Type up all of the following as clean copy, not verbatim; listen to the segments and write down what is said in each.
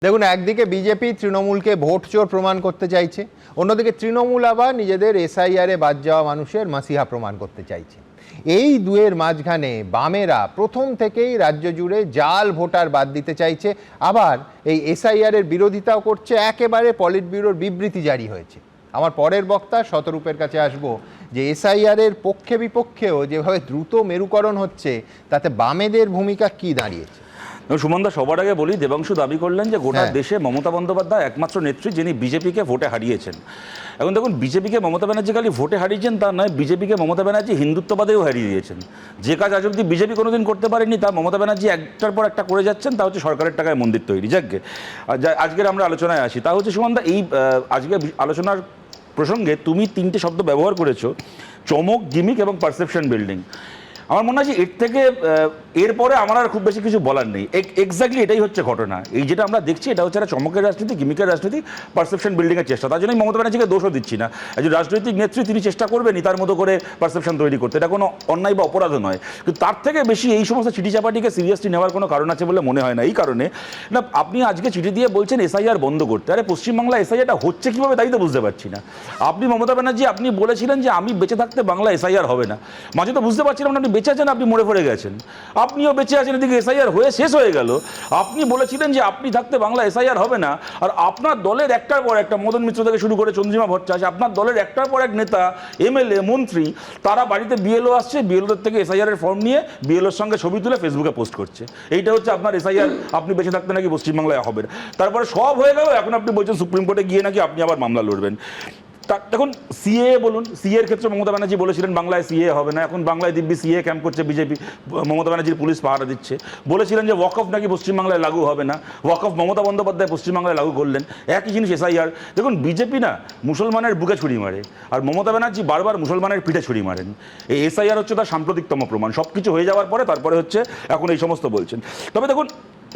দেখুন, একদিকে বিজেপি তৃণমূলকে ভোট চোর প্রমাণ করতে চাইছে, অন্যদিকে তৃণমূল আবার নিজেদের এসআইআরে বাদ যাওয়া মানুষের মাসিহা প্রমাণ করতে চাইছে। এই দুয়ের মাঝখানে বামেরা প্রথম থেকেই রাজ্য জুড়ে জাল ভোটার বাদ দিতে চাইছে, আবার এই এসআইআরের বিরোধিতাও করছে। একেবারে পলিট ব্যুরোর বিবৃতি জারি হয়েছে। আমার পরের বক্তা শতরূপের কাছে আসব, যে এসআইআরের পক্ষে বিপক্ষেও যেভাবে দ্রুত মেরুকরণ হচ্ছে, তাতে বামেদের ভূমিকা কি দাঁড়িয়েছে। সুমনদা, সবার আগে বলি, দেবাংশু দাবি করলেন যে গোটা দেশে মমতা বন্দ্যোপাধ্যায় একমাত্র নেত্রী যিনি বিজেপিকে ভোটে হারিয়েছেন। এখন দেখুন, বিজেপিকে মমতা ব্যানার্জি খালি ভোটে হারিয়েছেন তা নয়, বিজেপিকে মমতা ব্যানার্জি হিন্দুত্ববাদেও হারিয়ে দিয়েছেন। যে কাজ আজ অব্দি বিজেপি কোনোদিন করতে পারেনি, তা মমতা ব্যানার্জি একটার পর একটা করে যাচ্ছেন। তা হচ্ছে সরকারের টাকায় মন্দির তৈরি। যাকে আজকের আমরা আলোচনায় আসি, তা হচ্ছে সুমনদা, এই আজকে আলোচনার প্রসঙ্গে তুমি তিনটে শব্দ ব্যবহার করেছো: চমক, গিমিক এবং পারসেপশন বিল্ডিং। আমার মনে হয় যে এর থেকে এরপরে আমার আর খুব বেশি কিছু বলার নেই। এক্স্যাক্টলি এটাই হচ্ছে ঘটনা। এই যেটা আমরা দেখছি, এটা হচ্ছে একটা চমকের রাজনীতি, গিমিকের রাজনীতি, পারসেপশন বিল্ডিংয়ের চেষ্টা। তার জন্য মমতা ব্যানার্জিকে দোষও দিচ্ছি না। একজন রাজনৈতিক নেত্রী, তিনি চেষ্টা করবেনই তার মতো করে পারসেপশন তৈরি করতে, এটা কোনো অন্যায় বা অপরাধ নয়। কিন্তু তার থেকে বেশি এই সমস্ত চিঠি চাপাটিকে সিরিয়াসলি নেওয়ার কোনো কারণ আছে বলে মনে হয় না। এই কারণে না, আপনি আজকে চিঠি দিয়ে বলছেন এসআইআর বন্ধ করতে। আরে পশ্চিমবাংলা এসআইআরটা হচ্ছে কীভাবে তাই তো বুঝতে পারছি না। আপনি মমতা ব্যানার্জি, আপনি বলেছিলেন যে আমি বেঁচে থাকতে বাংলা এসআইআর হবে না। মাঝে তো বুঝতে পারছিলাম না আপনি বেঁচে আছেন, আপনি মরে পড়ে গেছেন। আপনিও বেঁচে আছেন, এদিকে এসআইআর হয়ে শেষ হয়ে গেল। আপনি বলেছিলেন যে আপনি থাকতে বাংলা এসআইআর হবে না, আর আপনার দলের একটার পর একটা, মদন মিত্র থেকে শুরু করে চন্দ্রিমা ভট্টাচার্য, আপনার দলের একটার পর এক নেতা, এমএলএ, মন্ত্রী, তারা বাড়িতে বিএলও আসছে, বিএলওদের থেকে এসআইআর এর ফর্ম নিয়ে বিএলওর সঙ্গে ছবি তুলে ফেসবুকে পোস্ট করছে। এইটা হচ্ছে আপনার এসআইআর, আপনি বেঁচে থাকতে নাকি পশ্চিমবাংলায় হবে না। তারপরে সব হয়ে গেল, এখন আপনি বলছেন সুপ্রিম কোর্টে গিয়ে নাকি আপনি আবার মামলা লড়বেন। দেখুন, সিএ বলুন, সিএ এর ক্ষেত্রে মমতা ব্যানার্জি বলেছিলেন বাংলায় সিএ হবে না। এখন বাংলায় দিব্যি সিএ ক্যাম্প করছে বিজেপি, মমতা ব্যানার্জির পুলিশ পাহারা দিচ্ছে। বলেছিলেন যে ওয়াকফ নাকি পশ্চিমবাংলায় লাগু হবে না, ওয়াকফ মমতা বন্দ্যোপাধ্যায় পশ্চিমবাংলায় লাগু করলেন। একই জিনিস এসআইআর। দেখুন, বিজেপি না মুসলমানের বুকে ছুরি মারে, আর মমতা ব্যানার্জি বারবার মুসলমানের পিঠে ছুরি মারেন। এই এসআইআর হচ্ছে তার সাম্প্রতিকতম প্রমাণ। সব কিছু হয়ে যাওয়ার পরে তারপরে হচ্ছে এখন এই সমস্ত বলছেন। তবে দেখুন,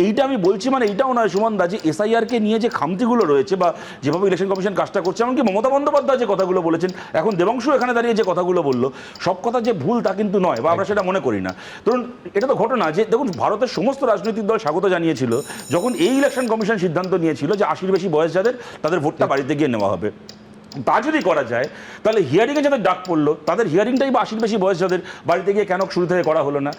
এইটা আমি বলছি মানে এইটাও নয় সুমনদা যে এসআইআরকে নিয়ে যে খামতিগুলো রয়েছে বা যেভাবে ইলেকশন কমিশন কাজটা করছে, এমনকি মমতা বন্দ্যোপাধ্যায় যে কথাগুলো বলেছেন, এখন দেবাংশু এখানে দাঁড়িয়ে যে কথাগুলো বললো, সব কথা যে ভুল তা কিন্তু নয়, বা আমরা সেটা মনে করি না। ধরুন, এটা তো ঘটনা যে দেখুন, ভারতের সমস্ত রাজনৈতিক দল স্বাগত জানিয়েছিল যখন এই ইলেকশন কমিশন সিদ্ধান্ত নিয়েছিল যে 80-র বেশি বয়স যাদের, তাদের ভোটটা বাড়িতে গিয়ে নেওয়া হবে। তা যদি করা যায়, তাহলে হিয়ারিংয়ে যাদের ডাক পড়লো, তাদের হিয়ারিংটাই বা 80-র বেশি বয়স যাদের, বাড়িতে গিয়ে কেন শুরু থেকে করা হলো না?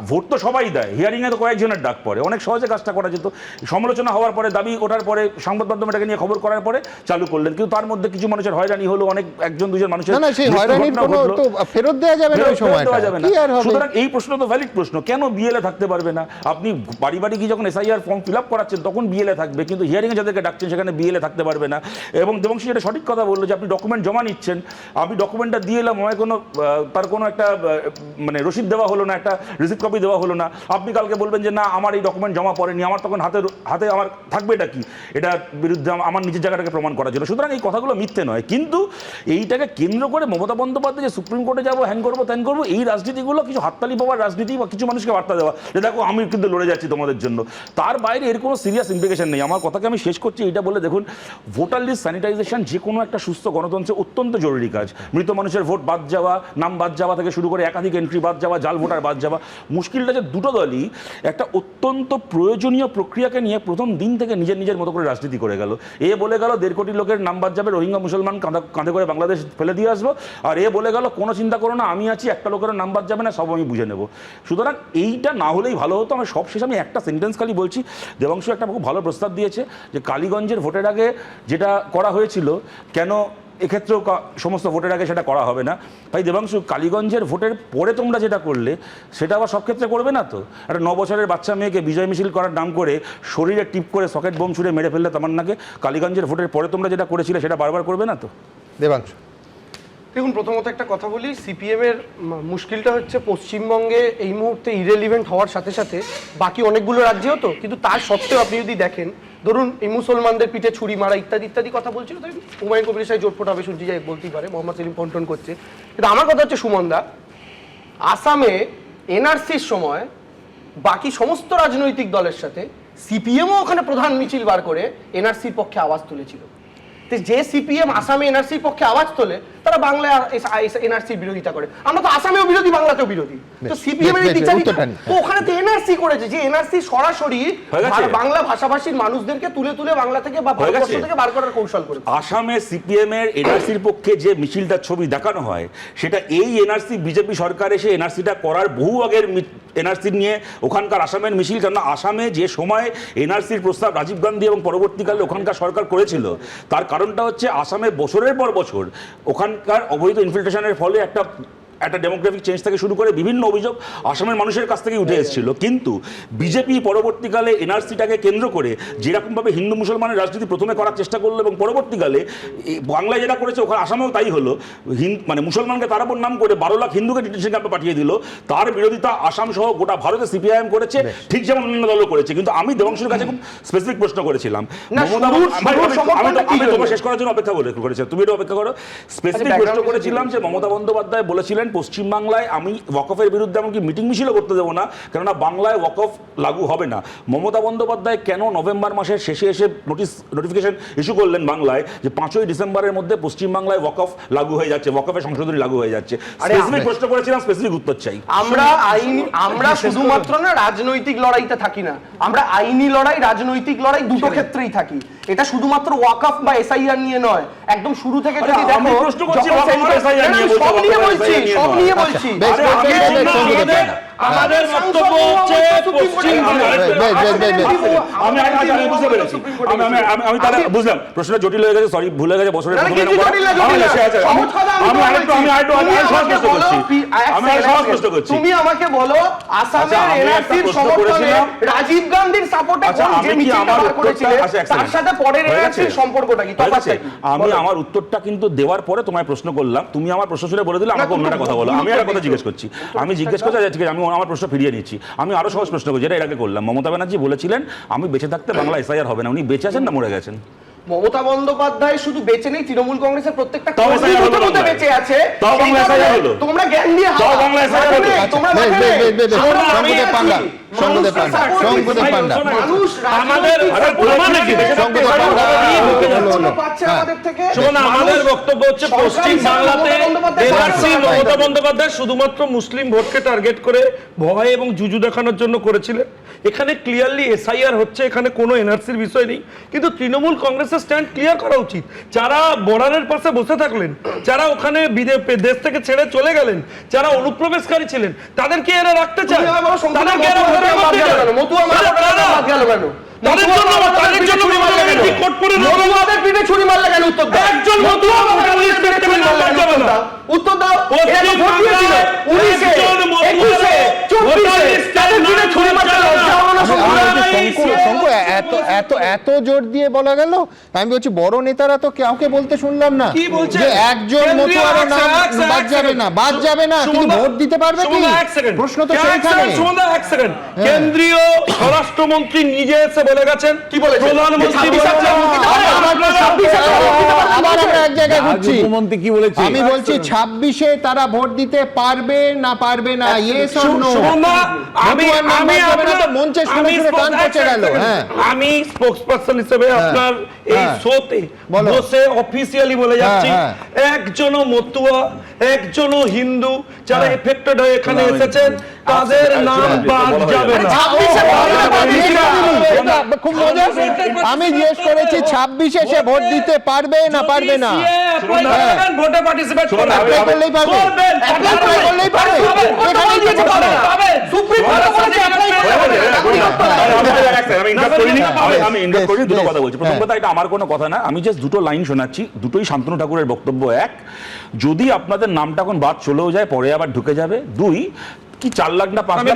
ভোট তো সবাই দেয়, হিয়ারিংয়ে তো কয়েকজনের ডাক পড়ে, অনেক সহজে কাজটা করা যেত। সমালোচনা হওয়ার পরে, দাবি ওঠার পরে, সংবাদ মাধ্যম এটাকে নিয়ে খবর করার পরে চালু করলেন, কিন্তু তার মধ্যে কিছু মানুষের হয়রানি হলো, অনেক একজন দুজন মানুষের ফেরত দেওয়া যাবে না। সুতরাং এই প্রশ্ন তো ভ্যালিড প্রশ্ন, কেন বিএলএ থাকতে পারবে না? আপনি বাড়ি বাড়ি গিয়ে যখন এসআইআর ফর্ম ফিল আপ করাচ্ছেন তখন বিএলএ থাকবে, কিন্তু হিয়ারিংয়ে যাদেরকে ডাকছেন সেখানে বিএলএ থাকতে পারবে না। এবং দেবাংশু এটা সঠিক কথা বললো যে আপনি ডকুমেন্ট জমা নিচ্ছেন, আমি ডকুমেন্টটা দিয়ে এলাম, আমায় কোনো তার কোনো একটা মানে রসিদ দেওয়া হলো না, একটা রিসিপ্ট কপি দেওয়া হলো না। আপনি কালকে বলবেন যে না, আমার এই ডকুমেন্ট জমা পড়েনি, আমার তখন হাতে আমার থাকবে এটা কি? এটা বিরুদ্ধে আমার নিজের জায়গাটাকে প্রমাণ করার জন্য। সুতরাং এই কথাগুলো মিথ্যে নয়, কিন্তু এইটাকে কেন্দ্র করে মমতা বন্দ্যোপাধ্যায় যে সুপ্রিম কোর্টে যাবো, হ্যান করবো, ত্যান করবো, এই রাজনীতিগুলো কিছু হাততালি পাওয়ার রাজনীতি বা কিছু মানুষকে বার্তা দেওয়া যে দেখো আমি কিন্তু লড়ে যাচ্ছি তোমাদের জন্য, তার বাইরে এর কোনো সিরিয়াস ইমপ্লিকেশন নেই। আমার কথাকে আমি শেষ করছি এইটা বলে, দেখুন, ভোটার লিস্ট স্যানিটাইজেশন যে কোনো একটা সুস্থ গণতন্ত্রে অত্যন্ত জরুরি কাজ। মৃত মানুষের ভোট বাদ যাওয়া, নাম বাদ যাওয়া থেকে শুরু করে একাধিক এন্ট্রি বাদ যাওয়া, জাল ভোটার বাদ যাওয়া, মুশকিলটা যে দুটো দলই একটা অত্যন্ত প্রয়োজনীয় প্রক্রিয়াকে নিয়ে প্রথম দিন থেকে নিজের নিজের মতো করে রাজনীতি করে গেল। এ বলে গেল 1.5 কোটি লোকের নাম বাদ যাবে, রোহিঙ্গা মুসলমান কাঁধে করে বাংলাদেশ ফেলে দিয়ে আসবো, আর এ বলে গেল কোনো চিন্তা করো না, আমি আছি, একটা লোকের নাম বাদ যাবে না, সব আমি বুঝে নেব। সুতরাং এইটা না হলেই ভালো হতো। আমি সবশেষে আমি একটা সেন্টেন্স খালি বলছি, দেবাংশু একটা খুব ভালো প্রস্তাব দিয়েছে যে কালীগঞ্জের ভোটের আগে যেটা করা হয়েছিল, কেন এক্ষেত্রেও সমস্ত ভোটের আগে সেটা করা হবে না? ভাই দেবাংশু, কালীগঞ্জের ভোটের পরে তোমরা যেটা করলে সেটা আবার সব ক্ষেত্রে করবে না তো? একটা 9 বছরের বাচ্চা মেয়েকে বিজয় মিছিল করার নাম করে শরীরে টিপ করে সকেট বোম ছুড়ে মেরে ফেললে তামান্নাকে, কালীগঞ্জের ভোটের পরে তোমরা যেটা করেছিলে সেটা বারবার করবে না তো? দেবাংশু, দেখুন, প্রথমত একটা কথা বলি, সিপিএমের মুশকিলটা হচ্ছে পশ্চিমবঙ্গে এই মুহূর্তে ইরেলিভেন্ট হওয়ার সাথে সাথে বাকি অনেকগুলো রাজ্যেও তো, কিন্তু তার সত্ত্বেও আপনি যদি দেখেন, ধরুন এই মুসলমানদের পিঠে ছুরি মারা ইত্যাদি ইত্যাদি কথা বলছিল, তাই হুমায়ুন কবিরের সাথে জোটফোট হবে শুনছি, যাই বলতেই পারে, মোহাম্মদ সেলিম ফন্টন করছে। কিন্তু আমার কথা হচ্ছে সুমনদা, আসামে এনআরসির সময় বাকি সমস্ত রাজনৈতিক দলের সাথে সিপিএমও ওখানে প্রধান মিছিল বার করে এনআরসির পক্ষে আওয়াজ তুলেছিল। তো যে সিপিএম আসামে এনআরসির পক্ষে আওয়াজ তোলে তারা বাংলায় এনআরসির বিরোধিতা করে। আমরা তো আসামেও বিরোধী, বাংলাতেও বিরোধী। তো সিপিএম এর বিচারিতা তো ওখানে তো এনআরসি করেছে, যে এনআরসি সরাসরি বাংলা ভাষাভাষীর মানুষদেরকে তুলে তুলে বাংলা থেকে বা ভারতবর্ষ থেকে বার করার কৌশল করেছে। আসামে সিপিএম এর এনআরসির পক্ষে যে মিছিলটার ছবি দেখানো হয়, সেটা এই এনআরসি বিজেপি সরকার এসে এনআরসিটা করার বহু আগের এনআরসি নিয়ে ওখানকার আসামের মিছিল। কেন আসামে যে সময় এনআরসির প্রস্তাব রাজীব গান্ধী এবং পরবর্তীকালে ওখানকার সরকার করেছিল, তার কারণটা হচ্ছে আসামে বছরের পর বছর ওখানকার অবৈধ ইনফিল্ট্রেশনের ফলে একটা ডেমোগ্রাফিক চেঞ্জ থেকে শুরু করে বিভিন্ন অভিযোগ আসামের মানুষের কাছ থেকে উঠে এসেছিল। কিন্তু বিজেপি পরবর্তীকালে এনআরসিটাকে কেন্দ্র করে যেরকমভাবে হিন্দু মুসলমানের রাজনীতি প্রথমে করার চেষ্টা করলো এবং পরবর্তীকালে বাংলায় যেটা করেছে ওখানে আসামেও তাই হলো, মানে মুসলমানকে তার উপর নাম করে 12 লাখ হিন্দুকে ডিটেনশন ক্যাম্পে পাঠিয়ে দিল। তার বিরোধিতা আসাম সহ গোটা ভারতে সিপিআইএম করেছে, ঠিক যেমন অন্য দলও করেছে। কিন্তু আমি দেবাংশুর কাছে খুব স্পেসিফিক প্রশ্ন করেছিলাম, আমি তোমার শেষ করার জন্য অপেক্ষা করেছি, তুমি এটা অপেক্ষা করো। স্পেসিফিক প্রশ্ন করেছিলাম যে মমতা বন্দ্যোপাধ্যায় বলেছিলেন পশ্চিমবাংলায় আমি ওয়াকফের বিরুদ্ধে এমনকি মিটিং মিছিলও করতে দেবো না, কেননা বাংলায় ওয়াকফ লাগু হবে না। মমতা বন্দ্যোপাধ্যায় কেন নভেম্বর মাসের শেষে এসে নোটিফিকেশন ইস্যু করলেন বাংলায় যে 5ই ডিসেম্বরের মধ্যে পশ্চিমবাংলায় ওয়াকফ লাগু হয়ে যাচ্ছে, ওয়াকফের সংশোধনী লাগু হয়ে যাচ্ছে? স্পেসিফিক প্রশ্ন করেছিলাম, স্পেসিফিক উত্তর চাই। আমরা শুধুমাত্র না রাজনৈতিক লড়াইতে থাকি না, আমরা আইনি লড়াই, রাজনৈতিক লড়াই দুটো ক্ষেত্রেই থাকি। এটা শুধুমাত্র ওয়াকফ বা এসআইআর নিয়ে নয়, একদম শুরু থেকে যদি দেখো আমাদের বক্তব্য হচ্ছে আমি তাহলে বুঝলাম প্রশ্নটা জটিল হয়ে গেছে, সরি ভুল হয়ে গেছে। বছরের তুমি আমাকে বলো আসামের এনআরসির সমর্থনে রাজীব গান্ধীর সাপোর্টে যে মিছিলটা বার করেছিলে তার সাথে পরের এনআরসির সম্পর্কটা কি? আমি আমার উত্তরটা কিন্তু দেওয়ার পরে তোমায় প্রশ্ন করলাম, তুমি আমার প্রশ্ন শুনে বলে দিলে আমাকে অন্যটা কথা বলো। আমি একটা কথা জিজ্ঞেস করছি, আমি জিজ্ঞেস করছি, ঠিক আছে আমি আমার প্রশ্ন ফিরিয়ে নিচ্ছি। আমি আরো সহজ প্রশ্ন করছি, যেটা এর আগে করলাম। মমতা ব্যানার্জি বলেছিলেন আমি বেঁচে থাকতে বাংলা এসআইআর হবে না। উনি বেঁচে আছেন না মরে গেছেন? মমতা বন্দ্যোপাধ্যায় শুধু বেঁচে নেই, তৃণমূল কংগ্রেসের প্রত্যেকটা বেঁচে আছে। তোমরা জ্ঞান দিয়ে আমাদের বক্তব্য হচ্ছে পশ্চিম বাংলাতে এনআরসি মমতা বন্দ্যোপাধ্যায় শুধুমাত্র মুসলিম ভোটকে টার্গেট করে ভয় এবং জুজু দেখানোর জন্য করেছিলেন। এখানে ক্লিয়ারলি এসআইআর হচ্ছে, এখানে কোনো এনআরসির বিষয় নেই। কিন্তু তৃণমূল কংগ্রেসের স্ট্যান্ড ক্লিয়ার করা উচিত। যারা বর্ডারের পাশে বসে থাকলেন, যারা ওখানে দেশ থেকে ছেড়ে চলে গেলেন, যারা অনুপ্রবেশকারী ছিলেন, তাদেরকে এরা রাখতে চায়। উত্তর দাও। এত জোর দিয়ে বলা গেল, আমি বলছি বড় নেতারা তো কাউকে বলতে শুনলাম না যে একজন মতুয়ারও নাম বাদ যাবে না, বাদ যাবে না, কিন্তু ভোট দিতে পারবে কি? প্রশ্ন তো সেইখানে। কেন্দ্রীয় স্বরাষ্ট্রমন্ত্রী নিজে এসে বলে গেছেন, কি বলে প্রধানমন্ত্রী আবার আমরা এক জায়গায় ঘুরছি। মুখ্যমন্ত্রী কি বলেছে? আমি বলছি 26-এ তারা ভোট দিতে পারবে না পারবে না, ইয়েস অর নো? আমি স্পোকসপারসন হিসেবে আপনার এই শোতে বসে অফিসিয়ালি বলে যাচ্ছি, একজনও মতুয়া, একজনও হিন্দু যারা এফেক্টেড হয়ে এখানে এসেছেন তাদের নাম বাদ যাবে না। খুব মজা। আমি জিজ্ঞেস করেছি 26-এ সে ভোট দিতে পারবে না পারবে না? ভোটে পার্টিসিপেট করবেন, অ্যাপ্লাই করলেই পারবে, অ্যাপ্লাই করলেই পারবে। সুপ্রিম কোর্ট বলেছে অ্যাপ্লাই আমি ইন্টারেস্ট করি, দুটো কথা বলছি। প্রথম কথা, এটা আমার কোনো কথা না, আমি জাস্ট দুটো লাইন শোনাচ্ছি, দুটোই শান্তনু ঠাকুরের বক্তব্য। এক, যদি আপনাদের নামটা এখন বাদ চলেও যায়, পরে আবার ঢুকে যাবে। দুই, কি 4 লাখ না 5 লাখ,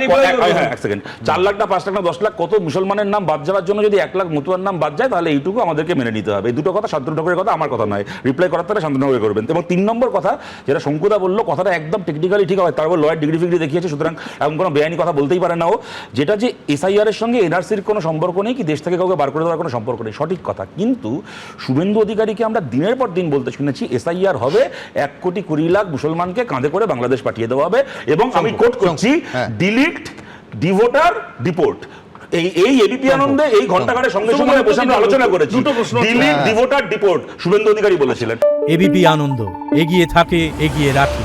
1 সেকেন্ড, 4 লাখ না 5 লাখ না 10 লাখ কত মুসলমানের নাম বাদ যাওয়ার জন্য যদি 1 লাখ মতুয়ার নাম বাদ যায়, তাহলে এইটুকু আমাদেরকে মেনে নিতে হবে। এই দুটো কথা শান্তনু ঠাকুরের কথা, আমার কথা নয়। রিপ্লাই করার তাহলে শান্তনু ঠাকুর করবেন। এবং 3 নম্বর কথা, যেটা শঙ্কুদা বললো, কথাটা একদম টেকনিক্যালি ঠিক হয়, তারপর লয়ার ডিগ্রি ফিগ্রি দেখিয়েছে, সুতরাং এমন কোনো বেআইনি কথা বলতেই পারে না ও। যেটা যে এসআইআর এর সঙ্গে এনআরসির কোনো সম্পর্ক নেই, কি দেশ থেকে কাউকে বার করে দেওয়ার কোনো সম্পর্ক নেই, সঠিক কথা। কিন্তু শুভেন্দু অধিকারীকে আমরা দিনের পর দিন বলতে শুনেছি এসআইআর হবে, 1,20,00,000 মুসলমানকে কাঁধে করে বাংলাদেশ পাঠিয়ে দেওয়া হবে। এবং আমি কোট করছি, ডিলিট, ডিভোটার, ডিপোর্ট। এই এবিপি আনন্দে এই ঘন্টাঘাটের সঙ্গে সঙ্গে বসে আমরা আলোচনা করেছি। দুটো প্রশ্ন আছে। ডিলিট ডিভোট আর ডিপোর্ট শুভেন্দু অধিকারী বলেছিলেন। এবিপি আনন্দ এগিয়ে থাকে, এগিয়ে রাখে।